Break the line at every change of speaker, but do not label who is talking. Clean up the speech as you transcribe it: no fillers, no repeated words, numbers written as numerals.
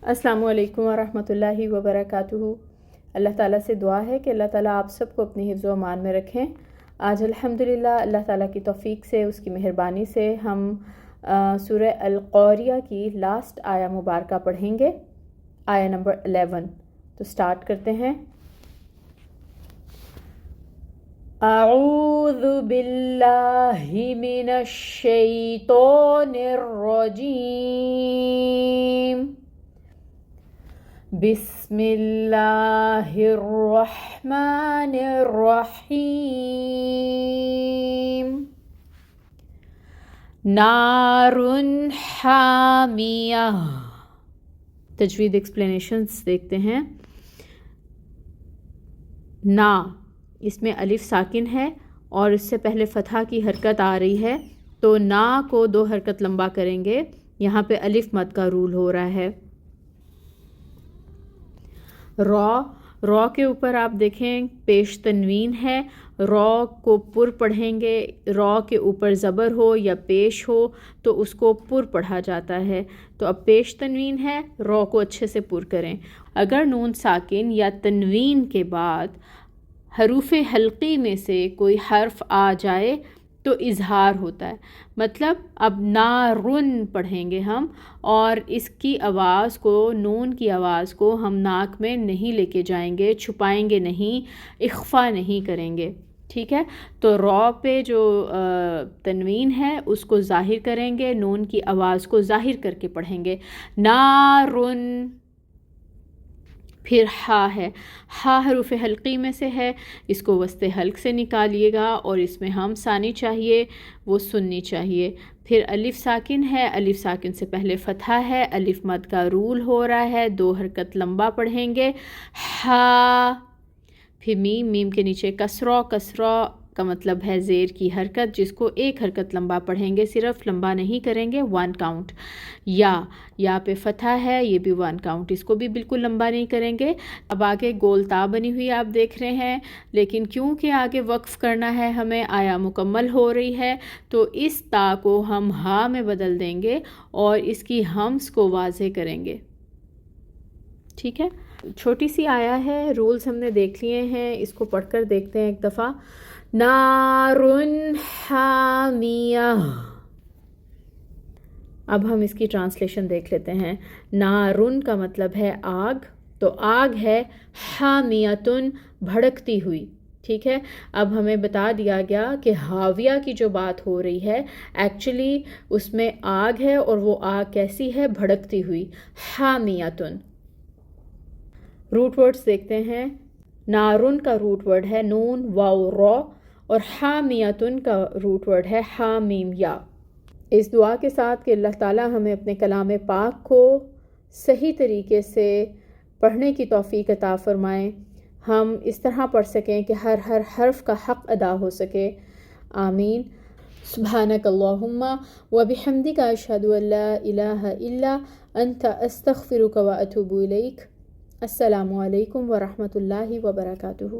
السلام علیکم ورحمۃ اللہ وبرکاتہ۔ اللہ تعالیٰ سے دعا ہے کہ اللہ تعالیٰ آپ سب کو اپنی حفظ و امان میں رکھیں۔ آج الحمدللہ اللہ تعالیٰ کی توفیق سے، اس کی مہربانی سے ہم سورہ القاریہ کی لاسٹ آیہ مبارکہ پڑھیں گے، آیہ نمبر 11۔ تو سٹارٹ کرتے ہیں۔ اعوذ باللہ من الشیطان الرجیم، بسم اللہ الرحمن الرحیم۔ نار حامیہ۔ تجوید ایکسپلینیشنز دیکھتے ہیں۔ نا، اس میں الف ساکن ہے اور اس سے پہلے فتحہ کی حرکت آ رہی ہے، تو نا کو 2 حرکت لمبا کریں گے۔ یہاں پہ الف مد کا رول ہو رہا ہے۔ رو کے اوپر آپ دیکھیں پیش تنوین ہے، رو کو پر پڑھیں گے۔ رو کے اوپر زبر ہو یا پیش ہو تو اس کو پر پڑھا جاتا ہے۔ تو اب پیش تنوین ہے، رو کو اچھے سے پر کریں۔ اگر نون ساکن یا تنوین کے بعد حروف حلقی میں سے کوئی حرف آ جائے تو اظہار ہوتا ہے، مطلب اب نارن پڑھیں گے ہم، اور اس کی آواز کو، نون کی آواز کو ہم ناک میں نہیں لے کے جائیں گے، چھپائیں گے نہیں، اخفا نہیں کریں گے، ٹھیک ہے؟ تو رو پہ جو تنوین ہے اس کو ظاہر کریں گے، نون کی آواز کو ظاہر کر کے پڑھیں گے، نارن۔ پھر ہا ہے، ہا حروف حلقی میں سے ہے، اس کو وسط حلق سے نکالیے گا اور اس میں ہم ثانی چاہیے، وہ سننی چاہیے۔ پھر الف ساکن ہے، الف ساکن سے پہلے فتحہ ہے، الف مد کا رول ہو رہا ہے، 2 حرکت لمبا پڑھیں گے، ہا۔ پھر میم، میم کے نیچے کسرہ، کسرہ کا مطلب ہے زیر کی حرکت، جس کو 1 حرکت لمبا پڑھیں گے، صرف لمبا نہیں کریں گے، 1 کاؤنٹ۔ یا پہ فتحہ ہے، یہ بھی 1 کاؤنٹ، اس کو بھی بالکل لمبا نہیں کریں گے۔ اب آگے گول تا بنی ہوئی آپ دیکھ رہے ہیں، لیکن کیونکہ آگے وقف کرنا ہے ہمیں، آیا مکمل ہو رہی ہے، تو اس تا کو ہم ہا میں بدل دیں گے اور اس کی ہمس کو واضح کریں گے، ٹھیک ہے؟ چھوٹی سی آیا ہے، رولز ہم نے دیکھ لیے ہیں، اس کو پڑھ کر دیکھتے ہیں ایک دفعہ۔ نارن حامیہ۔ اب ہم اس کی ٹرانسلیشن دیکھ لیتے ہیں۔ نارن کا مطلب ہے آگ، تو آگ ہے، حامیتن بھڑکتی ہوئی، ٹھیک ہے؟ اب ہمیں بتا دیا گیا کہ حاویہ کی جو بات ہو رہی ہے ایکچولی اس میں آگ ہے، اور وہ آگ کیسی ہے؟ بھڑکتی ہوئی، حامیتن۔ روٹ ورڈز دیکھتے ہیں۔ نارن کا روٹ ورڈ ہے نون واو رو، اور حامیتن کا روٹ ورڈ ہے ہا میم یا۔ اس دعا کے ساتھ کہ اللہ تعالیٰ ہمیں اپنے کلام پاک کو صحیح طریقے سے پڑھنے کی توفیق عطا فرمائیں، ہم اس طرح پڑھ سکیں کہ ہر حرف کا حق ادا ہو سکے، آمین۔ سبحانک اللہم وبحمدک اشہد ان لا الہ الا انت استغفرک واتوب الیک۔ السلام علیکم ورحمۃ اللہ وبرکاتہ۔